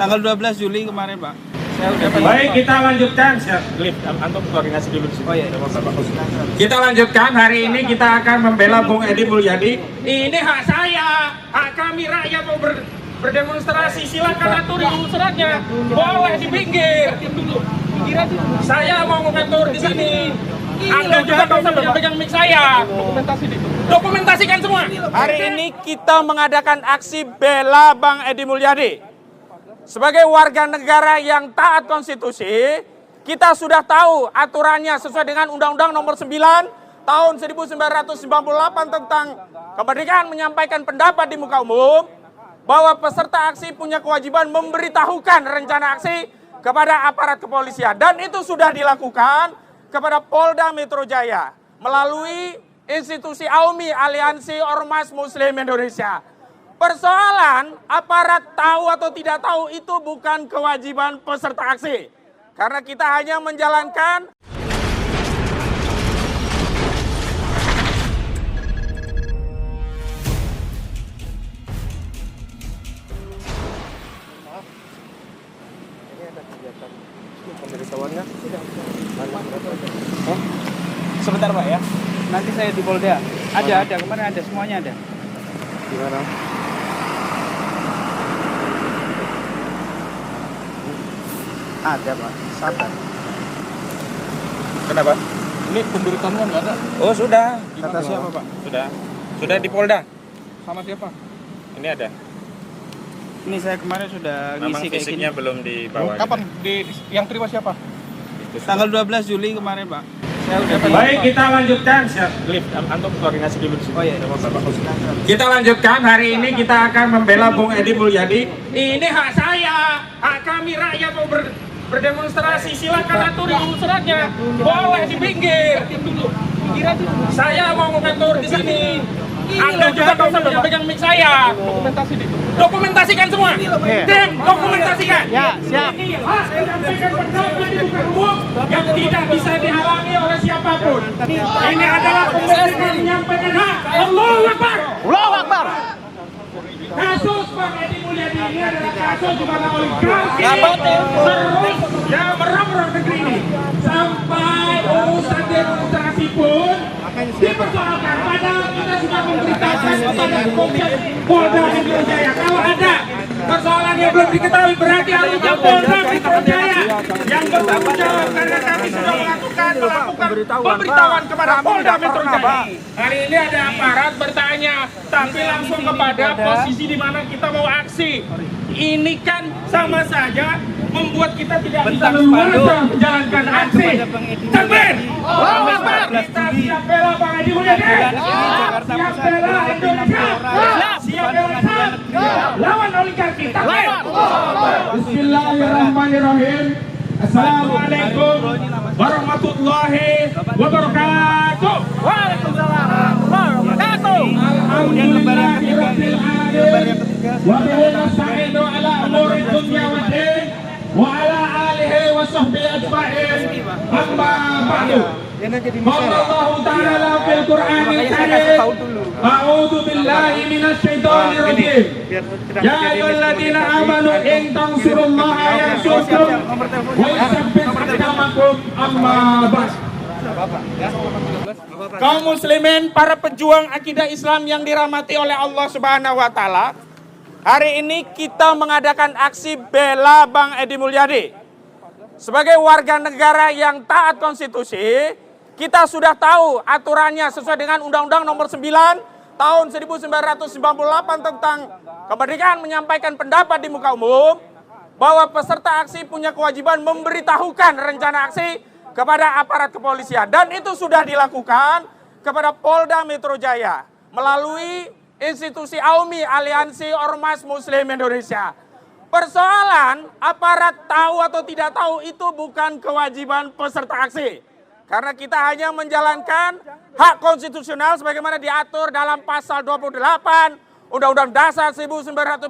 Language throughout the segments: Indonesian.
Tanggal 12 Juli kemarin, Pak. Saya udah Baik, kita lanjutkan. Antum koordinasi dulu di sini. Oh iya. Kita lanjutkan. Hari ini kita akan membela Bung Edi Mulyadi. Ini hak saya, hak kami rakyat mau berdemonstrasi. Silakan atur dulu suratnya. Boleh di pinggir. Saya mau mengatur di sini. Anda juga nggak usah pegang mic saya. Dokumentasikan semua. Hari ini kita mengadakan aksi bela Bang Edi Mulyadi. Sebagai warga negara yang taat konstitusi, kita sudah tahu aturannya sesuai dengan Undang-Undang Nomor 9 tahun 1998 tentang kemerdekaan menyampaikan pendapat di muka umum, bahwa peserta aksi punya kewajiban memberitahukan rencana aksi kepada aparat kepolisian. Dan itu sudah dilakukan kepada Polda Metro Jaya melalui institusi AUMI, Aliansi Ormas Muslim Indonesia. Persoalan aparat tahu atau tidak tahu itu bukan kewajiban peserta aksi. Karena kita hanya menjalankan pemberitahuannya. Sebentar, Pak ya. Nanti saya di Polda. Ada kemarin ada, semuanya ada. Gimana? Ada, Pak. Sabar. Kenapa? Ini pemberitahuan nggak ada? Oh sudah. Kata siapa, Pak? Sudah di Polda. Sama siapa? Ini ada. Ini saya kemarin sudah Memang ngisi kayak fisiknya gini. belum dibawa. Kapan yang terima siapa? Tanggal 12 Juli kemarin, Pak. Saya udah Baik, kita lanjutkan. Antum koordinasi dulu di sini. Oh iya. Kita lanjutkan. Hari ini kita akan membela Bung Edi Mulyadi. Ini hak saya, hak kami rakyat mau berdemonstrasi. Silakan atur dulu suratnya. Boleh di pinggir. Saya mau mengatur di sini. Anda juga nggak usah pegang mic saya. Dokumentasikan semua. Tim, dokumentasikan. Ya, siap. Ini hak menyampaikan pendapat di muka umum yang tidak bisa dihalangi oleh siapapun. Ini adalah pembelaan menyampaikan hak. Allahu Akbar. Allahu Akbar. Kasus Bang Edi Mulyadi ini adalah kasus di mana oligarki terus merongrong negeri ini. Sampai urusan demonstrasi pun dipersoalkan. Padahal kita sudah memberitahukan kepada Polda Metro Jaya. Kalau ada persoalan yang belum diketahui, berarti harusnya Polda Metro Jaya yang bertanggung jawab, karena kami sudah melakukan pemberitahuan kepada Polda Metro Jaya. Hari ini ada aparat bertanya, tapi langsung kepada posisi di mana kita mau aksi. Ini kan sama saja membuat kita tidak bisa leluasa menjalankan aksi. Takbir! Kita siap bela Bang Edi Mulyadi. Siap bela Indonesia. Siap bela lawan oligarki. Takbir! Bismillahirrahmanirrahim. Assalamualaikum warahmatullahi wabarakatuh. Waalaikumsalam warahmatullahi wabarakatuh. Alhamdulillahirabbil alamin. Wa bihi nasta'inu ala umuri dunya waddin. Wa ala alihi wa sahbihi ajma'in. Amma ba'du. Qala Allah ta'ala fil Qur'anil Karim. A'udzu billahi minasy syaithanir rajim. Ya ayyuhalladzina amanu in tansurullaha yansurkum wa yusabbit aqdamakum. Amma ba'du. Kaum muslimin, para pejuang akidah Islam yang dirahmati oleh Allah Subhanahu wa taala, hari ini kita mengadakan aksi bela Bang Edi Mulyadi. Sebagai warga negara yang taat konstitusi, kita sudah tahu aturannya sesuai dengan Undang-Undang Nomor 9 tahun 1998 tentang kemerdekaan menyampaikan pendapat di muka umum, bahwa peserta aksi punya kewajiban memberitahukan rencana aksi kepada aparat kepolisian. Dan itu sudah dilakukan kepada Polda Metro Jaya melalui institusi AUMI, Aliansi Ormas Muslim Indonesia. Persoalan aparat tahu atau tidak tahu itu bukan kewajiban peserta aksi. Karena kita hanya menjalankan hak konstitusional sebagaimana diatur dalam pasal 28 Undang-Undang Dasar 1945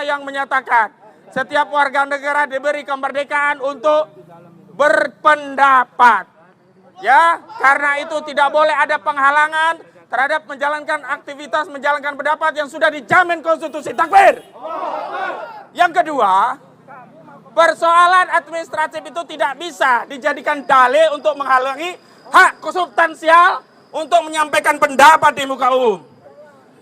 yang menyatakan setiap warga negara diberi kemerdekaan untuk berpendapat. Ya, karena itu tidak boleh ada penghalangan terhadap menjalankan aktivitas, menjalankan pendapat yang sudah dijamin konstitusi. Takbir. Yang kedua, Persoalan administratif itu tidak bisa dijadikan dalih untuk menghalangi hak substansial untuk menyampaikan pendapat di muka umum.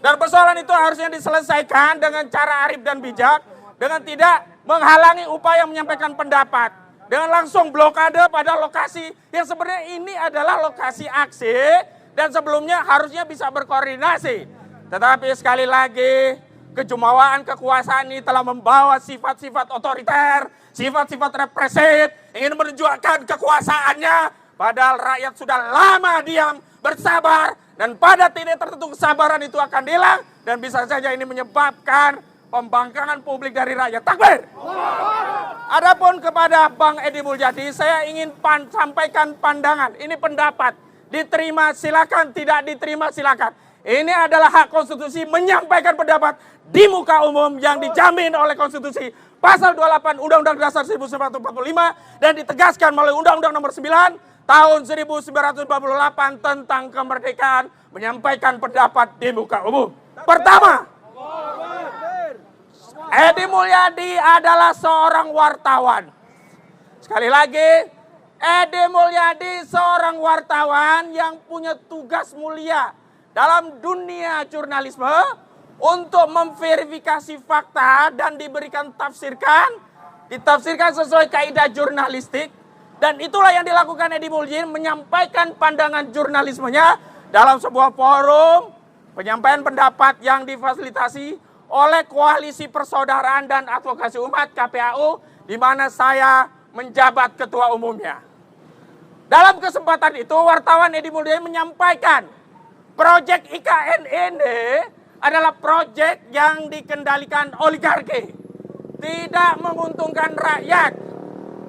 Dan persoalan itu harusnya diselesaikan dengan cara arif dan bijak, dengan tidak menghalangi upaya menyampaikan pendapat, dengan langsung blokade pada lokasi yang sebenarnya ini adalah lokasi aksi dan sebelumnya harusnya bisa berkoordinasi. Tetapi sekali lagi, kejumawaan kekuasaan ini telah membawa sifat-sifat otoriter, sifat-sifat represif, ingin menunjukkan kekuasaannya, padahal rakyat sudah lama diam, bersabar, dan pada titik tertentu kesabaran itu akan hilang, dan bisa saja ini menyebabkan pembangkangan publik dari rakyat. Takbir! Adapun kepada Bang Edi Mulyadi, saya ingin sampaikan pandangan, ini pendapat, diterima silakan, tidak diterima silakan. Ini adalah hak konstitusi menyampaikan pendapat di muka umum yang dijamin oleh konstitusi pasal 28 Undang-Undang Dasar 1945 dan ditegaskan melalui Undang-Undang Nomor 9 tahun 1948 tentang kemerdekaan menyampaikan pendapat di muka umum. Pertama, Edi Mulyadi adalah seorang wartawan. Sekali lagi, Edi Mulyadi seorang wartawan yang punya tugas mulia dalam dunia jurnalisme untuk memverifikasi fakta dan ditafsirkan sesuai kaidah jurnalistik. Dan itulah yang dilakukan Edi Mulyadi, menyampaikan pandangan jurnalismenya dalam sebuah forum penyampaian pendapat yang difasilitasi oleh Koalisi Persaudaraan dan Advokasi Umat KPAU, di mana saya menjabat ketua umumnya. Dalam kesempatan itu, wartawan Edi Mulyadi menyampaikan proyek IKN ini adalah proyek yang dikendalikan oligarki, tidak menguntungkan rakyat.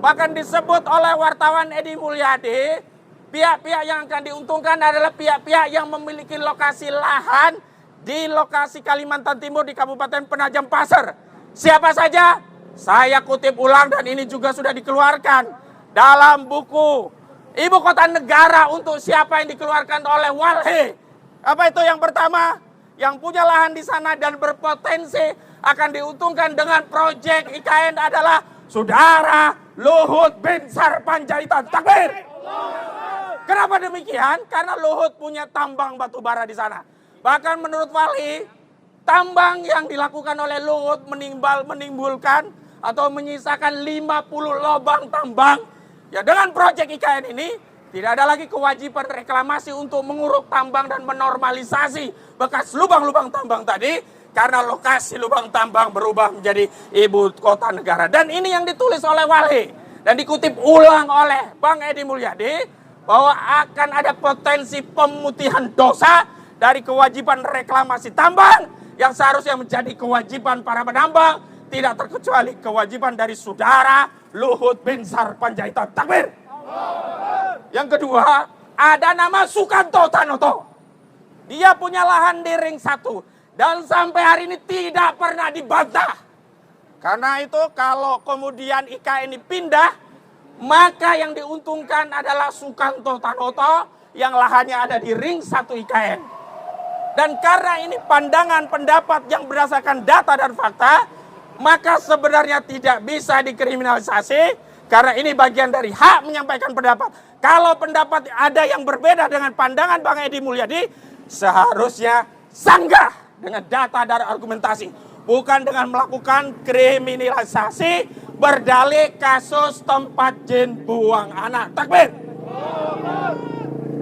Bahkan disebut oleh wartawan Edi Mulyadi, pihak-pihak yang akan diuntungkan adalah pihak-pihak yang memiliki lokasi lahan di lokasi Kalimantan Timur di Kabupaten Penajam Pasir. Siapa saja? Saya kutip ulang dan ini juga sudah dikeluarkan dalam buku Ibu Kota Negara untuk siapa yang dikeluarkan oleh Walhi. Apa itu yang pertama? Yang punya lahan di sana dan berpotensi akan diuntungkan dengan proyek IKN adalah Saudara Luhut Binsar Panjaitan. Takbir! Kenapa demikian? Karena Luhut punya tambang batu bara di sana. Bahkan menurut Walhi, tambang yang dilakukan oleh Luhut menimbulkan atau menyisakan 50 lubang tambang. Ya, dengan proyek IKN ini tidak ada lagi kewajiban reklamasi untuk menguruk tambang dan menormalisasi bekas lubang-lubang tambang tadi, karena lokasi lubang tambang berubah menjadi ibu kota negara. Dan ini yang ditulis oleh Walhi dan dikutip ulang oleh Bang Edi Mulyadi, bahwa akan ada potensi pemutihan dosa dari kewajiban reklamasi tambang yang seharusnya menjadi kewajiban para penambang, tidak terkecuali kewajiban dari Saudara Luhut Binsar Panjaitan. Takbir! Yang kedua, ada nama Sukanto Tanoto. Dia punya lahan di Ring 1 dan sampai hari ini tidak pernah dibantah. Karena itu kalau kemudian IKN ini pindah, maka yang diuntungkan adalah Sukanto Tanoto yang lahannya ada di Ring 1 IKN. Dan karena ini pandangan pendapat yang berdasarkan data dan fakta, maka sebenarnya tidak bisa dikriminalisasi karena ini bagian dari hak menyampaikan pendapat. Kalau pendapat ada yang berbeda dengan pandangan Bang Edi Mulyadi, seharusnya sanggah dengan data dan argumentasi, bukan dengan melakukan kriminalisasi berdalih kasus tempat jin buang anak. Takbir!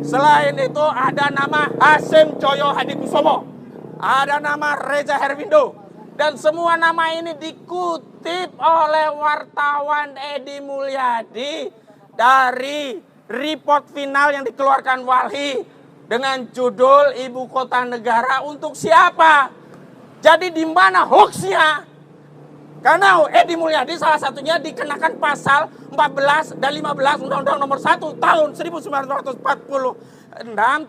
Selain itu ada nama Hasim Coyo Hadikusumo, ada nama Reza Herwindo, dan semua nama ini dikutip oleh wartawan Edi Mulyadi dari report final yang dikeluarkan Walhi dengan judul Ibu Kota Negara untuk siapa? Jadi di mana hoaxnya? Karena Edi Mulyadi salah satunya dikenakan pasal 14 dan 15 Undang-Undang Nomor 1 tahun 1946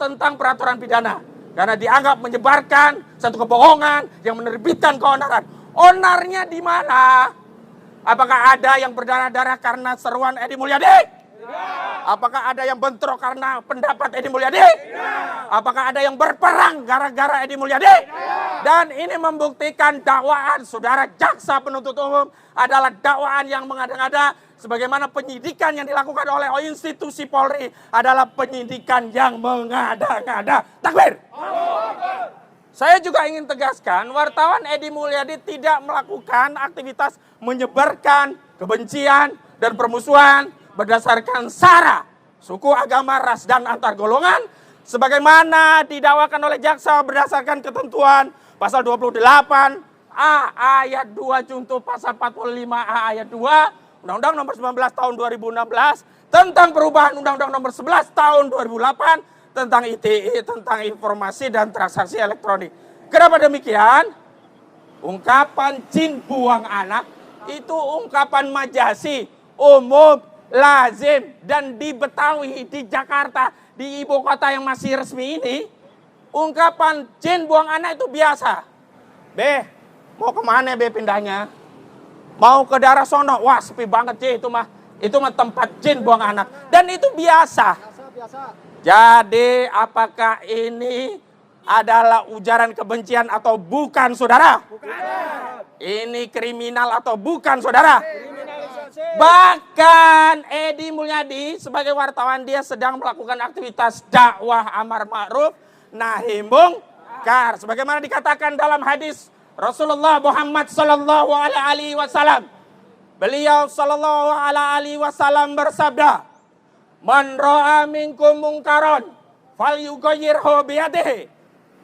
tentang peraturan pidana. Karena dianggap menyebarkan satu kebohongan yang menerbitkan keonaran. Onarnya di mana? Apakah ada yang berdarah-darah karena seruan Edi Mulyadi? Apakah ada yang bentrok karena pendapat Edi Mulyadi? Apakah ada yang berperang gara-gara Edi Mulyadi? Dan ini membuktikan dakwaan saudara jaksa penuntut umum adalah dakwaan yang mengada-ngada, sebagaimana penyidikan yang dilakukan oleh institusi Polri adalah penyidikan yang mengada-ngada. Takbir! Saya juga ingin tegaskan, wartawan Edi Mulyadi tidak melakukan aktivitas menyebarkan kebencian dan permusuhan berdasarkan sara, suku, agama, ras, dan antar golongan, sebagaimana didakwakan oleh jaksa berdasarkan ketentuan pasal 28A ayat 2 junto pasal 45A ayat 2 Undang-Undang nomor 19 tahun 2016 tentang perubahan Undang-Undang nomor 11 tahun 2008 tentang ITE, tentang informasi dan transaksi elektronik. Kenapa demikian? Ungkapan jin buang anak itu ungkapan majasi, umum, lazim, dan di Betawi, di Jakarta, di ibu kota yang masih resmi ini, ungkapan jin buang anak itu biasa. Be, mau kemana be pindahnya? Mau ke daerah sono? Wah sepi banget sih itu mah. Itu mah tempat jin buang anak. Dan itu biasa. Jadi apakah ini adalah ujaran kebencian atau bukan saudara? Bukan. Ini kriminal atau bukan saudara? Bahkan Edi Mulyadi sebagai wartawan dia sedang melakukan aktivitas dakwah amar ma'ruf nahi mungkar, sebagaimana dikatakan dalam hadis Rasulullah Muhammad sallallahu alaihi wasallam. Beliau sallallahu alaihi wasallam bersabda, "Man ra'a minkum mungkaron falyughayyirhu biyadihi,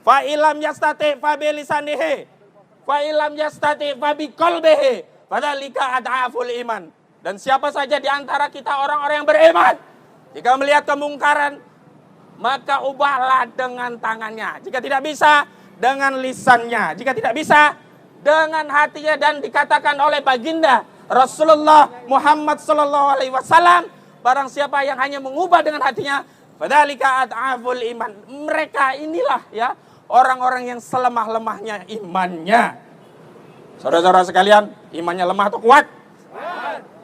fa illam yastati fa bilisanihi, fa illam yastati fa biqalbihi, fadzalika ad'aful iman." Dan siapa saja di antara kita orang-orang yang beriman, jika melihat kemungkaran, maka ubahlah dengan tangannya. Jika tidak bisa, dengan lisannya. Jika tidak bisa, dengan hatinya. Dan dikatakan oleh baginda Rasulullah Muhammad sallallahu alaihi wasallam, barang siapa yang hanya mengubah dengan hatinya, fadzalika ad'aful iman. Mereka inilah ya orang-orang yang selemah-lemahnya imannya. Saudara-saudara sekalian, imannya lemah atau kuat?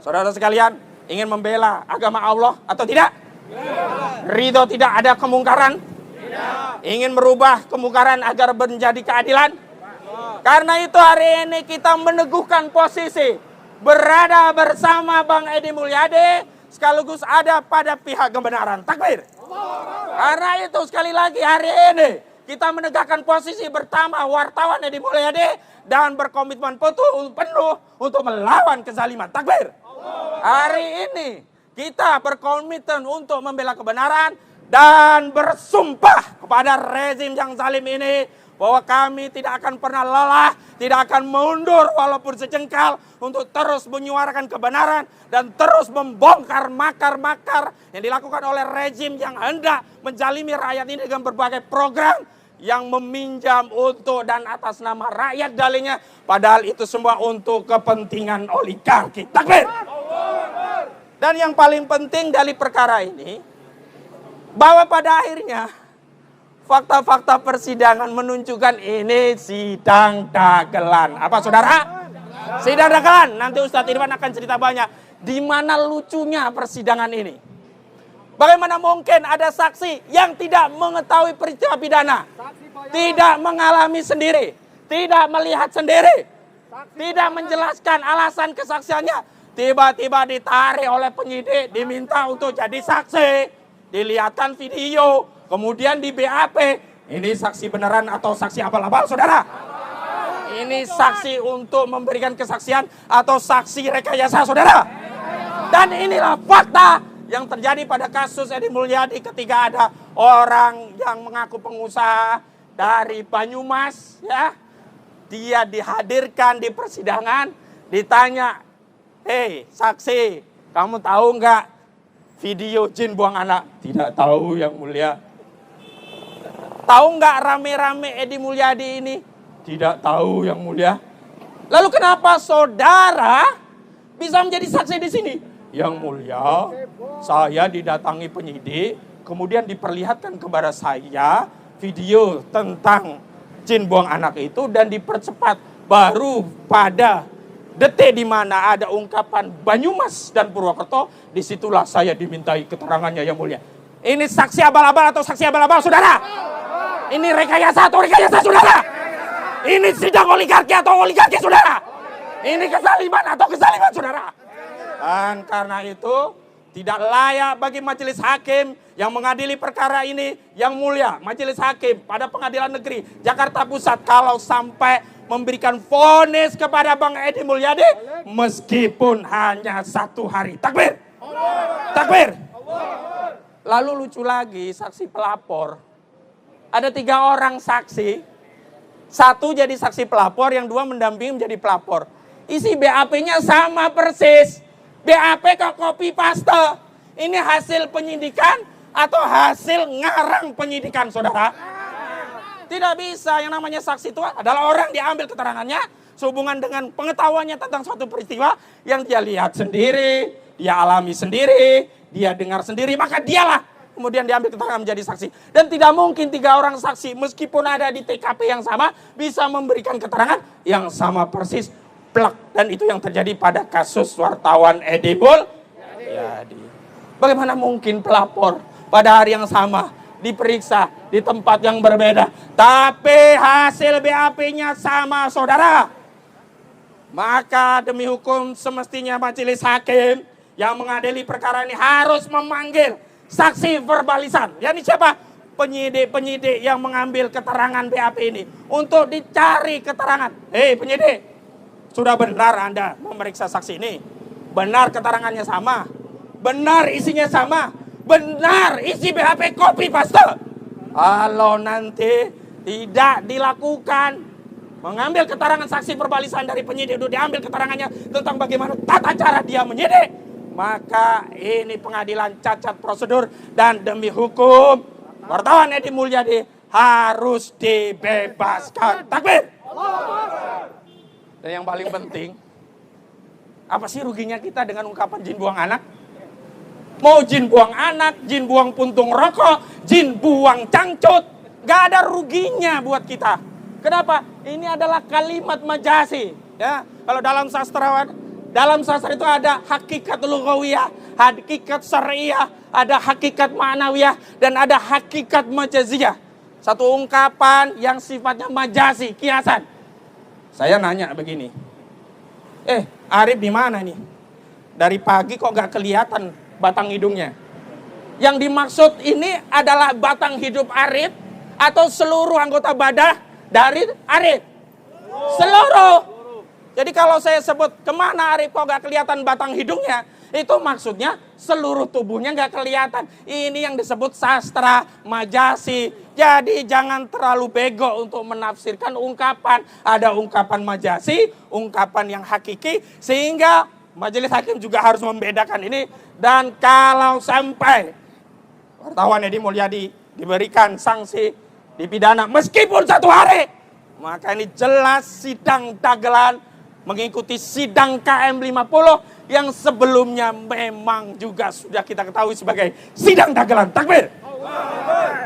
Saudara sekalian, ingin membela agama Allah atau tidak? Ridho tidak ada kemungkaran? Ingin merubah kemungkaran agar menjadi keadilan? Karena itu hari ini kita meneguhkan posisi berada bersama Bang Edi Mulyadi sekaligus ada pada pihak kebenaran. Takbir. Karena itu sekali lagi hari ini kita menegakkan posisi bersama wartawan Edi Mulyadi dan berkomitmen penuh untuk melawan kezaliman. Takbir. Hari ini kita berkomitmen untuk membela kebenaran dan bersumpah kepada rezim yang zalim ini bahwa kami tidak akan pernah lelah, tidak akan mundur walaupun sejengkal untuk terus menyuarakan kebenaran dan terus membongkar makar-makar yang dilakukan oleh rezim yang hendak menjalimi rakyat ini dengan berbagai program yang meminjam untuk dan atas nama rakyat dalihnya, padahal itu semua untuk kepentingan oligarki. Takbir. Dan yang paling penting dari perkara ini, bahwa pada akhirnya fakta-fakta persidangan menunjukkan ini sidang dagelan. Apa saudara? Sidang dagelan. Nanti Ustadz Irwan akan cerita banyak di mana lucunya persidangan ini. Bagaimana mungkin ada saksi yang tidak mengetahui peristiwa pidana, tidak mengalami sendiri, tidak melihat sendiri, tidak menjelaskan alasan kesaksiannya, tiba-tiba ditarik oleh penyidik, diminta untuk jadi saksi. Dilihatkan video, kemudian di BAP, ini saksi beneran atau saksi abal-abal, saudara? Ini saksi untuk memberikan kesaksian atau saksi rekayasa, saudara? Dan inilah fakta yang terjadi pada kasus Edi Mulyadi ketika ada orang yang mengaku pengusaha dari Banyumas, ya, dia dihadirkan di persidangan, ditanya, "Hei saksi, kamu tahu nggak video jin buang anak?" "Tidak tahu yang mulia." "Tahu nggak rame-rame Edi Mulyadi ini?" "Tidak tahu yang mulia." "Lalu kenapa saudara bisa menjadi saksi di sini?" "Yang mulia, saya didatangi penyidik, kemudian diperlihatkan kepada saya video tentang jin buang anak itu dan dipercepat. Baru pada detik di mana ada ungkapan Banyumas dan Purwokerto, disitulah saya dimintai keterangannya yang mulia." Ini saksi abal-abal atau saksi abal-abal, saudara? Ini rekayasa atau rekayasa, saudara? Ini sidang oligarki atau oligarki, saudara? Ini kezaliman atau kezaliman, saudara? Dan karena itu tidak layak bagi majelis hakim yang mengadili perkara ini yang mulia, majelis hakim pada Pengadilan Negeri Jakarta Pusat, kalau sampai memberikan vonis kepada Bang Edi Mulyadi meskipun hanya 1 hari. Takbir! Takbir! Lalu lucu lagi, saksi pelapor. Ada 3 orang saksi, 1 jadi saksi pelapor, yang 2 mendampingi menjadi pelapor. Isi BAP-nya sama persis. BAP kok copy paste. Ini hasil penyidikan atau hasil ngarang penyidikan, saudara? Tidak bisa, yang namanya saksi itu adalah orang diambil keterangannya sehubungan dengan pengetahuannya tentang suatu peristiwa yang dia lihat sendiri, dia alami sendiri, dia dengar sendiri, maka dialah kemudian diambil keterangan menjadi saksi. Dan tidak mungkin 3 orang saksi meskipun ada di TKP yang sama bisa memberikan keterangan yang sama persis. Plak. Dan itu yang terjadi pada kasus wartawan Edi Mulyadi. Bagaimana mungkin pelapor pada hari yang sama diperiksa di tempat yang berbeda, tapi hasil BAP-nya sama, saudara? Maka demi hukum semestinya majelis hakim yang mengadili perkara ini harus memanggil saksi verbalisan. Yakni siapa? Penyidik-penyidik yang mengambil keterangan BAP ini untuk dicari keterangan. Hei penyidik, sudah benar Anda memeriksa saksi ini? Benar keterangannya sama? Benar isinya sama? Benar isi BAP copy paste? Kalau nanti tidak dilakukan mengambil keterangan saksi verbalisan dari penyidik itu, diambil keterangannya tentang bagaimana tata cara dia menyidik, maka ini pengadilan cacat prosedur dan demi hukum wartawan Edi Mulyadi harus dibebaskan. Takbir! Dan yang paling penting, apa sih ruginya kita dengan ungkapan jin buang anak? Mau jin buang anak, jin buang puntung rokok, jin buang cangcut, gak ada ruginya buat kita. Kenapa? Ini adalah kalimat majasi. Ya, kalau dalam sastra itu ada hakikat lughawiyah, hakikat syar'iyah, ada hakikat ma'nawiyah, dan ada hakikat majaziyah. Satu ungkapan yang sifatnya majasi, kiasan. Saya nanya begini, Arif di mana nih? Dari pagi kok gak kelihatan batang hidungnya? Yang dimaksud ini adalah batang hidup Arif atau seluruh anggota badan dari Arif? Seluruh. Jadi kalau saya sebut kemana Arif kok gak kelihatan batang hidungnya, itu maksudnya seluruh tubuhnya gak kelihatan. Ini yang disebut sastra majasi. Jadi jangan terlalu bego untuk menafsirkan ungkapan. Ada ungkapan majasi, ungkapan yang hakiki, sehingga majelis hakim juga harus membedakan ini. Dan kalau sampai wartawan Edi Mulyadi diberikan sanksi, dipidana meskipun 1 hari, maka ini jelas sidang dagelan mengikuti sidang KM 50 yang sebelumnya memang juga sudah kita ketahui sebagai sidang dagelan. Takbir!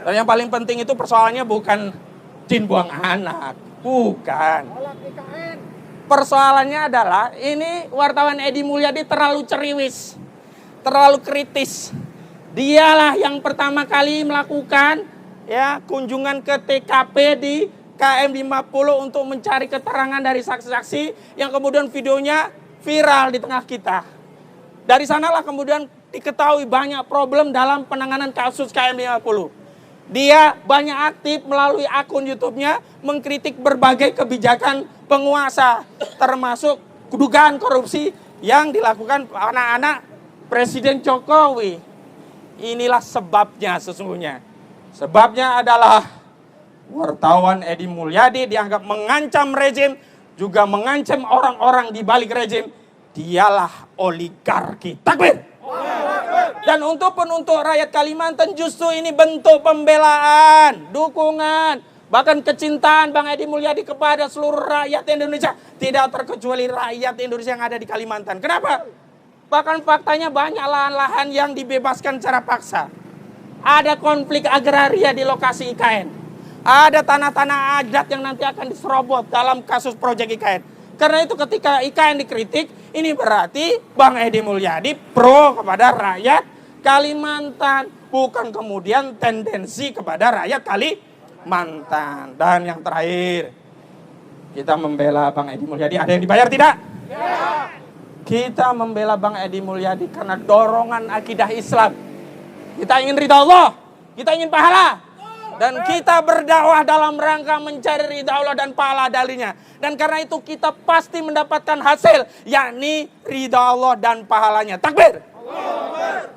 Dan yang paling penting itu persoalannya bukan jin buang anak, bukan. Persoalannya adalah ini wartawan Edi Mulyadi terlalu ceriwis, terlalu kritis. Dialah yang pertama kali melakukan kunjungan ke TKP di KM 50 untuk mencari keterangan dari saksi-saksi yang kemudian videonya viral di tengah kita. Dari sanalah kemudian diketahui banyak problem dalam penanganan kasus KM 50. Dia banyak aktif melalui akun YouTube-nya mengkritik berbagai kebijakan penguasa, termasuk dugaan korupsi yang dilakukan anak-anak Presiden Jokowi. Inilah sebabnya sesungguhnya. Sebabnya adalah wartawan Edi Mulyadi dianggap mengancam rezim, juga mengancam orang-orang di balik rezim. Dialah oligarki. Takbir! Dan untuk rakyat Kalimantan justru ini bentuk pembelaan, dukungan, bahkan kecintaan Bang Edi Mulyadi kepada seluruh rakyat Indonesia. Tidak terkecuali rakyat Indonesia yang ada di Kalimantan. Kenapa? Bahkan faktanya banyak lahan-lahan yang dibebaskan secara paksa. Ada konflik agraria di lokasi IKN. Ada tanah-tanah adat yang nanti akan diserobot dalam kasus proyek IKN. Karena itu ketika IKN dikritik, ini berarti Bang Edi Mulyadi pro kepada rakyat Kalimantan. Bukan kemudian tendensi kepada rakyat Kalimantan. Dan yang terakhir, Kita membela Bang Edi Mulyadi, ada yang dibayar tidak? Kita membela Bang Edi Mulyadi karena dorongan akidah Islam. Kita ingin ridha Allah, kita ingin pahala. Dan kita berdakwah dalam rangka mencari ridha Allah dan pahala dalinya. Dan karena itu kita pasti mendapatkan hasil, yakni ridha Allah dan pahalanya. Takbir.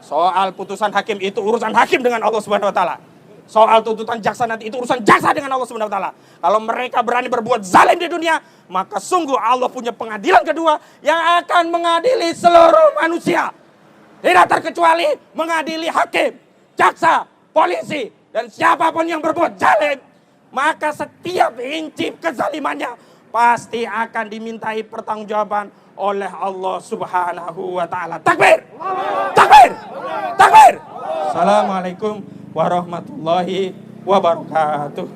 Soal putusan hakim itu urusan hakim dengan Allah Subhanahu wa taala. Soal tuntutan jaksa nanti itu urusan jaksa dengan Allah Subhanahu wa taala. Kalau mereka berani berbuat zalim di dunia, maka sungguh Allah punya pengadilan kedua yang akan mengadili seluruh manusia. Tidak terkecuali mengadili hakim, jaksa, polisi, dan siapapun yang berbuat zalim. Maka setiap inci kezalimannya pasti akan dimintai pertanggungjawaban oleh Allah Subhanahu wa taala. Takbir! Takbir! Takbir! Assalamualaikum warahmatullahi wabarakatuh.